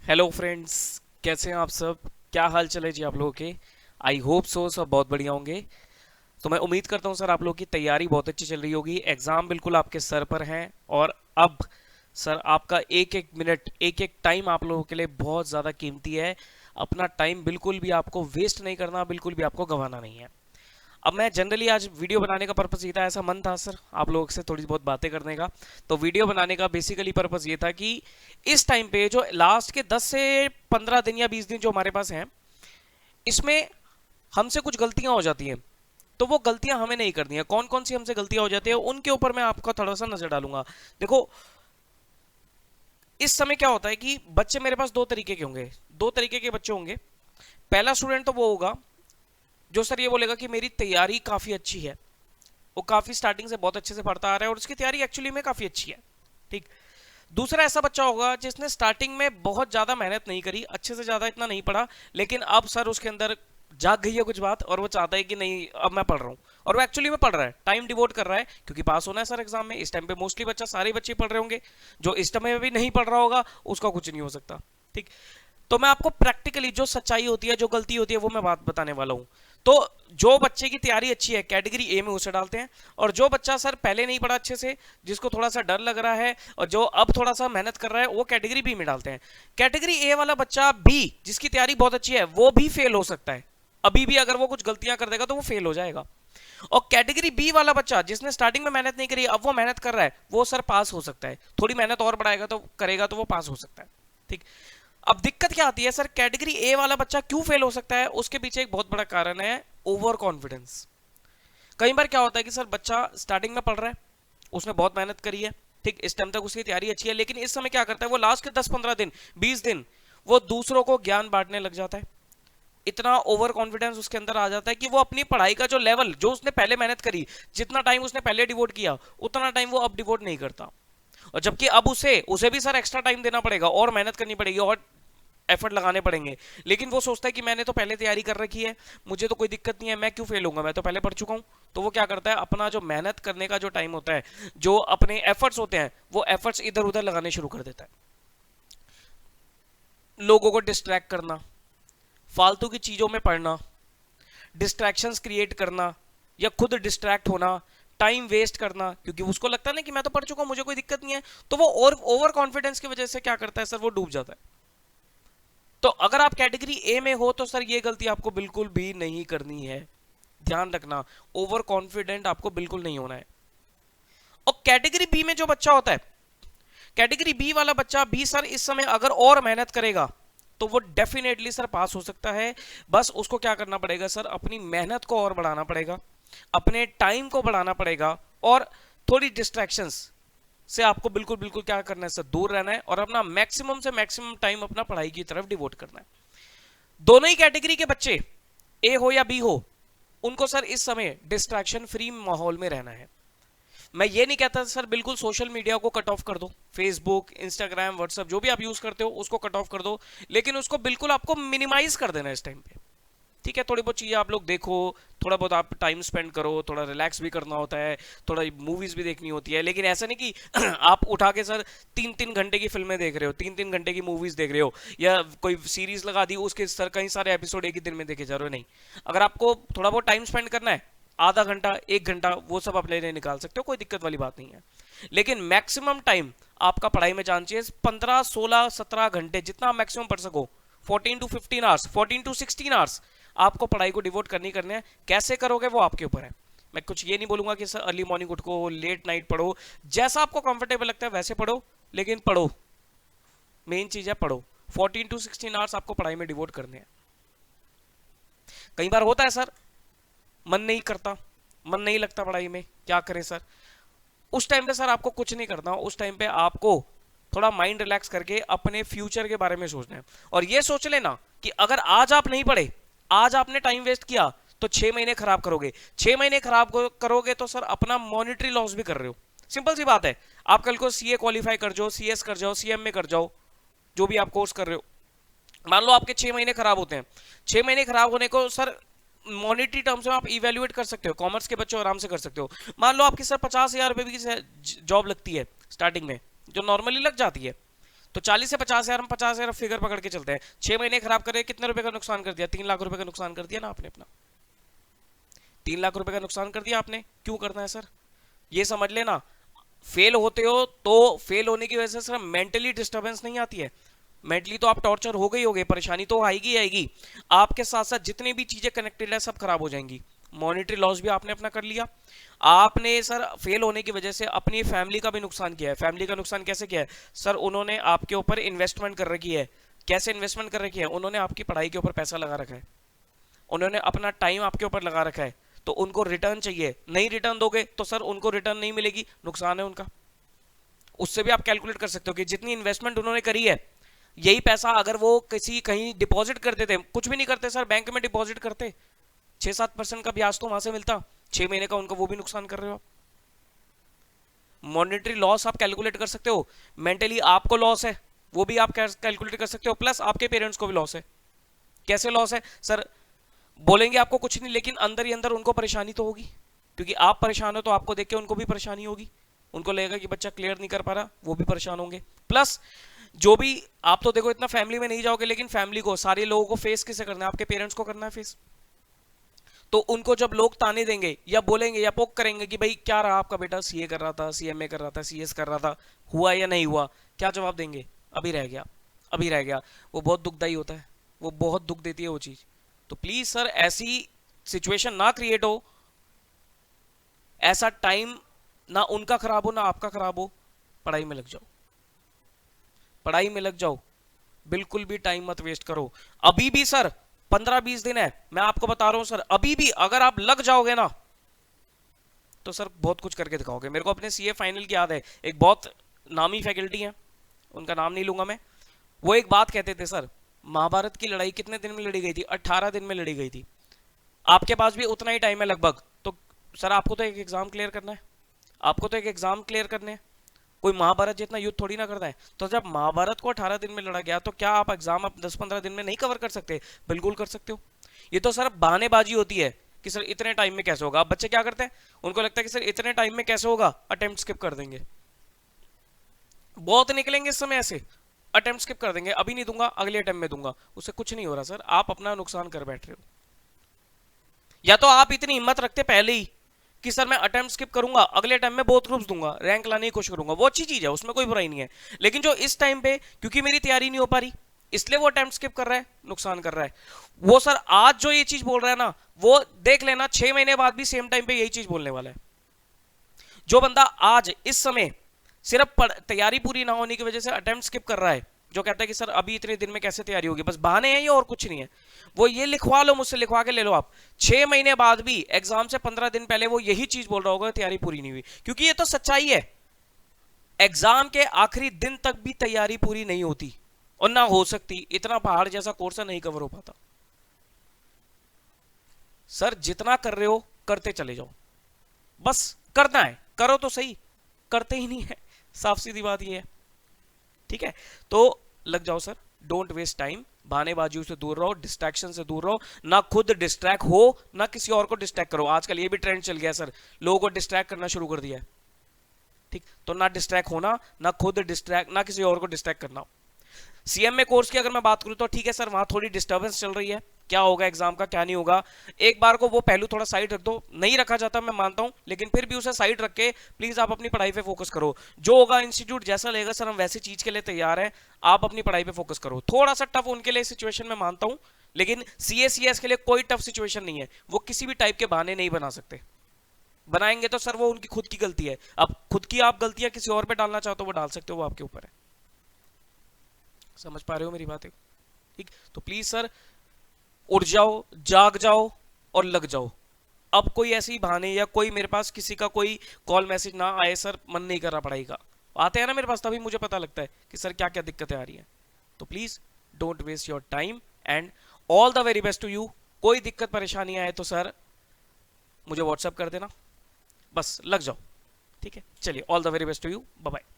Hello friends, कैसे हैं आप सब। क्या हाल चल है जी आप लोगों के। आई होप सो सब बहुत बढ़िया होंगे। तो मैं उम्मीद करता हूँ सर आप लोगों की तैयारी बहुत अच्छी चल रही होगी। एग्ज़ाम बिल्कुल आपके सर पर हैं और अब सर आपका एक एक मिनट एक एक टाइम आप लोगों के लिए बहुत ज़्यादा कीमती है। अपना टाइम बिल्कुल भी आपको वेस्ट नहीं करना, बिल्कुल भी आपको गंवाना नहीं है। अब मैं जनरली आज वीडियो बनाने का पर्पस ये था, ऐसा मन था सर आप लोगों से थोड़ी बहुत बातें करने का। तो वीडियो बनाने का बेसिकली पर्पस ये था कि इस टाइम पे जो लास्ट के 10 से 15 दिन या 20 दिन जो हमारे पास हैं, इसमें हमसे कुछ गलतियां हो जाती हैं। तो वो गलतियां हमें नहीं करनी है। कौन कौन सी हमसे गलतियां हो जाती है उनके ऊपर मैं आपका थोड़ा सा नजर डालूंगा। देखो, इस समय क्या होता है कि बच्चे मेरे पास दो तरीके के होंगे, दो तरीके के बच्चे होंगे। पहला स्टूडेंट तो वो होगा जो सर ये बोलेगा कि मेरी तैयारी काफी अच्छी है, वो काफी स्टार्टिंग से बहुत अच्छे से पढ़ता आ रहा है और उसकी तैयारी एक्चुअली में काफी अच्छी है। ठीक। दूसरा ऐसा बच्चा होगा जिसने स्टार्टिंग में बहुत ज्यादा मेहनत नहीं करी, अच्छे से ज्यादा इतना नहीं पढ़ा, लेकिन अब सर उसके अंदर जाग गई है कुछ बात और वो चाहता है कि नहीं अब मैं पढ़ रहा हूँ। और वो एक्चुअली में पढ़ रहा है, टाइम डिवोट कर रहा है, क्योंकि पास होना है सर एग्जाम में। इस टाइम पे मोस्टली बच्चा, सारे बच्चे पढ़ रहे होंगे। जो इस टाइम में भी नहीं पढ़ रहा होगा उसका कुछ नहीं हो सकता। ठीक। तो मैं आपको प्रैक्टिकली जो सच्चाई होती है, जो गलती होती है, वो मैं बात बताने वाला हूं। तो जो बच्चे की तैयारी अच्छी है कैटेगरी ए में उसे डालते हैं, और जो बच्चा सर पहले नहीं पढ़ा अच्छे से, जिसको थोड़ा सा डर लग रहा है और जो अब थोड़ा सा मेहनत कर रहा है, वो कैटेगरी बी में डालते हैं। कैटेगरी ए वाला बच्चा बी, जिसकी तैयारी बहुत अच्छी है, वो भी फेल हो सकता है। अभी भी अगर वो कुछ गलतियां कर देगा तो वो फेल हो जाएगा। और कैटेगरी बी वाला बच्चा जिसने स्टार्टिंग में मेहनत नहीं करी, अब वो मेहनत कर रहा है, वो सर पास हो सकता है। थोड़ी मेहनत और बढ़ाएगा तो करेगा तो वो पास हो सकता है। ठीक। अब दिक्कत क्या आती है सर, कैटेगरी ए वाला बच्चा क्यों फेल हो सकता है, उसके पीछे एक बहुत बड़ा कारण है, ओवर कॉन्फिडेंस। कई बार क्या होता है कि सर बच्चा स्टार्टिंग में पढ़ रहा है, उसने बहुत मेहनत करी है, ठीक, इस टाइम तक उसकी तैयारी अच्छी है, लेकिन इस समय क्या करता है वो लास्ट के 10-15 दिन, 20 दिन, वो दूसरों को ज्ञान बांटने लग जाता है। इतना ओवर कॉन्फिडेंस उसके अंदर आ जाता है कि वो अपनी पढ़ाई का जो लेवल, जो उसने पहले मेहनत करी, जितना टाइम उसने पहले डिवोट किया, उतना टाइम वो अब डिवोट नहीं करता। और जबकि अब उसे उसे भी सर एक्स्ट्रा टाइम देना पड़ेगा और मेहनत करनी पड़ेगी और एफर्ट लगाने पड़ेंगे, लेकिन वो सोचता है कि मैंने तो पहले तैयारी कर रखी है, मुझे तो कोई दिक्कत नहीं है, मैं क्यों फेल होऊंगा, मैं तो पहले पढ़ चुका हूं। तो वो क्या करता है, अपना जो मेहनत करने का जो टाइम होता है, जो अपने एफर्ट्स होते हैं, वो एफर्ट्स इधर उधर लगाने शुरू कर देता है। लोगों को डिस्ट्रैक्ट करना, फालतू की चीजों में पढ़ना, डिस्ट्रैक्शंस क्रिएट करना, या खुद डिस्ट्रैक्ट होना, टाइम वेस्ट करना, क्योंकि उसको लगता है ना कि मैं तो पढ़ चुका हूं, मुझे कोई दिक्कत नहीं है। तो वो और ओवर कॉन्फिडेंस की वजह से क्या करता है सर, वो डूब जाता है। तो अगर आप कैटेगरी ए में हो तो सर ये गलती आपको बिल्कुल भी नहीं करनी है। ध्यान रखना, ओवर कॉन्फिडेंट आपको बिल्कुल नहीं होना है। और कैटेगरी बी में जो बच्चा होता है, कैटेगरी बी वाला बच्चा भी सर इस समय अगर और मेहनत करेगा तो वो डेफिनेटली सर पास हो सकता है। बस उसको क्या करना पड़ेगा सर, अपनी मेहनत को और बढ़ाना पड़ेगा, अपने टाइम को बढ़ाना पड़ेगा, और थोड़ी डिस्ट्रैक्शंस से आपको बिल्कुल बिल्कुल क्या करना है सर, दूर रहना है और अपना मैक्सिमम से मैक्सिमम टाइम अपना पढ़ाई की तरफ डिवोट करना है। दोनों ही कैटेगरी के बच्चे, ए हो या बी हो, उनको सर इस समय डिस्ट्रैक्शन फ्री माहौल में रहना है। मैं ये नहीं कहता सर बिल्कुल सोशल मीडिया को कट ऑफ कर दो, फेसबुक, इंस्टाग्राम, व्हाट्सएप जो भी आप यूज करते हो उसको कट ऑफ कर दो, लेकिन उसको बिल्कुल आपको मिनिमाइज कर देना है इस टाइम पे। ठीक है, थोड़ी बहुत चीजें आप लोग देखो, थोड़ा बहुत आप टाइम स्पेंड करो, थोड़ा रिलैक्स भी करना होता है, थोड़ा मूवीज भी देखनी होती है, लेकिन ऐसा नहीं कि आप उठा के सर 3-3 घंटे की फिल्में देख रहे हो, 3-3 घंटे की मूवीज देख रहे हो, या कोई सीरीज लगा दी उसके सर कई सारे एपिसोड एक ही दिन में देखे जा रहे हो। नहीं, अगर आपको थोड़ा बहुत टाइम स्पेंड करना है, आधा घंटा 1 घंटा, वो सब अपने लिए निकाल सकते हो, कोई दिक्कत वाली बात नहीं है। लेकिन मैक्सिमम टाइम आपका पढ़ाई में जाना चाहिए, 15, 16, 17 घंटे, जितना मैक्सिमम पढ़ सको, 14 to 15 आवर्स, 14 to 16 आवर्स आपको पढ़ाई को डिवोट करनी करने हैं। कैसे करोगे वो आपके ऊपर है। मैं कुछ ये नहीं बोलूंगा कि सर अर्ली मॉर्निंग उठो, लेट नाइट पढ़ो, जैसा आपको कंफर्टेबल लगता है वैसे पढ़ो, लेकिन पढ़ो। मेन चीज है पढ़ो। 14 to 16 आवर्स आपको पढ़ाई में डिवोट करने हैं। कई बार होता है सर मन नहीं करता, मन नहीं लगता पढ़ाई में, क्या करें सर। उस टाइम पे सर आपको कुछ नहीं करना, उस टाइम पे आपको थोड़ा माइंड रिलैक्स करके अपने फ्यूचर के बारे में सोचना है। और ये सोच लेना कि अगर आज आप नहीं पढ़े, आज आपने टाइम वेस्ट किया, तो 6 महीने खराब करोगे। 6 महीने खराब करोगे तो सर अपना मॉनिटरी लॉस भी कर रहे हो। सिंपल सी बात है, आप कल को सीए क्वालिफाई कर जाओ, सीएस कर जाओ, सीएम में कर जाओ, जो भी आप कोर्स कर रहे हो, मान लो आपके 6 महीने खराब होते हैं। 6 महीने खराब होने को सर मॉनिटरी टर्म्स में आप इवेल्युएट कर सकते हो, कॉमर्स के बच्चे आराम से कर सकते हो। मान लो आपकी सर 50,000 रुपए की जॉब लगती है स्टार्टिंग में, जो नॉर्मली लग जाती है, तो 40 से 50,000, हम 50,000 फिगर पकड़ के चलते हैं। 6 महीने खराब करे, कितने रुपए का नुकसान कर दिया? 3 लाख रुपए का नुकसान कर दिया ना आपने अपना। 3 लाख रुपए का नुकसान कर दिया आपने। क्यों करना है सर? ये समझ लेना, फेल होते हो तो फेल होने की वजह से सर मेंटली डिस्टर्बेंस नहीं आती है। मेंटली तो आप टॉर्चर हो गई होगे, परेशानी तो आएगी आएगी, आपके साथ साथ जितनी भी चीजें कनेक्टेड है सब खराब हो जाएंगी। मॉनेटरी लॉस भी आपने अपना कर लिया, आपने सर फेल होने की वजह से अपनी फैमिली का भी नुकसान किया है। फैमिली का नुकसान कैसे किया है सर? उन्होंने आपके ऊपर इन्वेस्टमेंट कर रखी है। कैसे इन्वेस्टमेंट कर रखी है? उन्होंने आपकी पढ़ाई के ऊपर पैसा लगा रखा है, उन्होंने अपना टाइम आपके ऊपर लगा रखा है, तो उनको रिटर्न चाहिए। नहीं रिटर्न दोगे तो सर उनको रिटर्न नहीं मिलेगी, नुकसान है उनका। उससे भी आप कैलकुलेट कर सकते हो कि जितनी इन्वेस्टमेंट उन्होंने करी है, यही पैसा अगर वो किसी कहीं डिपॉजिट कर देते, कुछ भी नहीं करते सर, बैंक में डिपॉजिट करते, 6-7% का ब्याज तो वहां से मिलता, 6 महीने का उनको वो भी नुकसान कर रहे हो आप। मॉनेटरी लॉस आप कैलकुलेट कर सकते हो, मेंटली आपको लॉस है वो भी आप कैलकुलेट कर सकते हो, प्लस आपके पेरेंट्स को भी लॉस है। कैसे लॉस है सर? बोलेंगे आपको कुछ नहीं, लेकिन अंदर ही अंदर उनको परेशानी तो होगी, क्योंकि आप परेशान हो तो आपको देख के उनको भी परेशानी होगी। उनको लगेगा कि बच्चा क्लियर नहीं कर पा रहा, वो भी परेशान होंगे। प्लस जो भी आप तो देखो इतना फैमिली में नहीं जाओगे, लेकिन फैमिली को, सारे लोगों को फेस किसे करना है? आपके पेरेंट्स को करना है फेस। तो उनको जब लोग ताने देंगे या बोलेंगे या पोक करेंगे कि भाई क्या रहा आपका बेटा, सीए कर रहा था, सीएमए कर रहा था, सीएस कर रहा था, हुआ या नहीं हुआ, क्या जवाब देंगे? अभी रह गया, अभी रह गया। वो बहुत दुखदाई होता है, वो बहुत दुख देती है वो चीज। तो प्लीज सर ऐसी सिचुएशन ना क्रिएट हो, ऐसा टाइम ना उनका खराब हो ना आपका खराब हो। पढ़ाई में लग जाओ, पढ़ाई में लग जाओ, बिल्कुल भी टाइम मत वेस्ट करो। अभी भी सर 15-20 दिन है, मैं आपको बता रहा हूं सर, अभी भी अगर आप लग जाओगे ना तो सर बहुत कुछ करके दिखाओगे। मेरे को अपने सीए फाइनल की याद है, एक बहुत नामी फैकल्टी है, उनका नाम नहीं लूंगा मैं, वो एक बात कहते थे सर, महाभारत की लड़ाई कितने दिन में लड़ी गई थी? 18 दिन में लड़ी गई थी। आपके पास भी उतना ही टाइम है लगभग, तो सर आपको तो एक एग्जाम क्लियर करना है, आपको तो एक एग्जाम क्लियर करने हैं, कोई महाभारत जितना युद्ध थोड़ी ना करता है। तो जब महाभारत को 18 दिन में लड़ा गया, तो क्या आप एग्जाम आप 10-15 दिन में नहीं कवर कर सकते? बिल्कुल कर सकते हो। ये तो सर बहानेबाजी होती है कि सर इतने टाइम में कैसे होगा। अब बच्चे क्या करते हैं, उनको लगता है कि सर इतने टाइम में कैसे होगा, अटेम्प्ट स्किप कर देंगे। बहुत निकलेंगे इस समय ऐसे, अटेम्प्ट स्किप कर देंगे, अभी नहीं दूंगा अगले अटेम्प्ट में दूंगा। उससे कुछ नहीं हो रहा सर, आप अपना नुकसान कर बैठ रहे हो। या तो आप इतनी हिम्मत रखते पहले ही कि सर मैं अटेम्प्ट स्किप करूंगा, अगले टाइम में बोथ ग्रुप्स दूंगा, रैंक लाने की कोशिश करूंगा, वो अच्छी चीज है, उसमें कोई बुराई नहीं है। लेकिन जो इस टाइम पे क्योंकि मेरी तैयारी नहीं हो पा रही इसलिए वो अटेम्प्ट स्किप कर रहा है, नुकसान कर रहा है। वो सर आज जो ये चीज बोल रहा है ना, वो देख लेना 6 महीने बाद भी सेम टाइम पे यही चीज बोलने वाला है। जो बंदा आज इस समय सिर्फ तैयारी पूरी ना होने की वजह से अटेम्प्ट स्किप कर रहा है, जो कहता है कि सर अभी इतने दिन में कैसे तैयारी होगी, बस बहाने हैं ये और कुछ नहीं है, वो ये लिखवा लो मुझसे, लिखवा के ले लो आप, 6 महीने बाद भी एग्जाम से 15 दिन पहले वो यही चीज बोल रहा होगा, तैयारी पूरी नहीं हुई। क्योंकि ये तो सच्चाई है, एग्जाम के आखिरी दिन तक भी तैयारी पूरी नहीं होती और ना हो सकती, इतना पहाड़ जैसा कोर्स नहीं कवर हो पाता। सर जितना कर रहे हो करते चले जाओ, बस करना है, करो तो सही, करते ही नहीं है, साफ सीधी बात ये है। ठीक है, तो लग जाओ सर, डोंट वेस्ट टाइम, बहानेबाजियों से दूर रहो, डिस्ट्रैक्शन से दूर रहो, ना खुद डिस्ट्रैक्ट हो ना किसी और को डिस्ट्रैक्ट करो। आजकल ये भी ट्रेंड चल गया सर, लोगों को डिस्ट्रैक्ट करना शुरू कर दिया है। ठीक, तो ना डिस्ट्रैक्ट होना, ना खुद डिस्ट्रैक्ट, ना किसी और को डिस्ट्रैक्ट करना। सीएमए कोर्स की अगर मैं बात करूं तो ठीक है सर, वहां थोड़ी डिस्टर्बेंस चल रही है, क्या होगा एग्जाम का क्या नहीं होगा, एक बार को वो पहलू थोड़ा साइड रख दो, नहीं रखा जाता मैं मानता हूं, लेकिन फिर भी उसे साइड रख के प्लीज आप अपनी पढ़ाई पे फोकस करो। जो होगा इंस्टीट्यूट जैसा लेगा सर, हम वैसी चीज के लिए तैयार हैं, आप अपनी पढ़ाई पे फोकस करो। थोड़ा सा टफ उनके लिए सिचुएशन में मानता हूं, लेकिन सीएसीएस के लिए कोई टफ सिचुएशन नहीं है, वो किसी भी टाइप के बहाने नहीं बना सकते, बनाएंगे तो सर वो उनकी खुद की गलती है। अब खुद की आप गलतियां किसी और पे डालना चाहते हो वो डाल सकते हो, वो आपके ऊपर है। समझ पा रहे हो मेरी बातें? ठीक, तो प्लीज सर उठ जाओ, जाग जाओ और लग जाओ। अब कोई ऐसी बहाने या कोई मेरे पास किसी का कोई कॉल मैसेज ना आए सर मन नहीं कर रहा पढ़ाई का, आते हैं ना मेरे पास, तभी मुझे पता लगता है कि सर क्या क्या दिक्कतें आ रही हैं। तो please don't waste your time and all the very best to you. कोई दिक्कत परेशानी आए तो सर मुझे व्हाट्सएप कर देना, बस लग जाओ। ठीक है, चलिए all the very best to you, bye bye.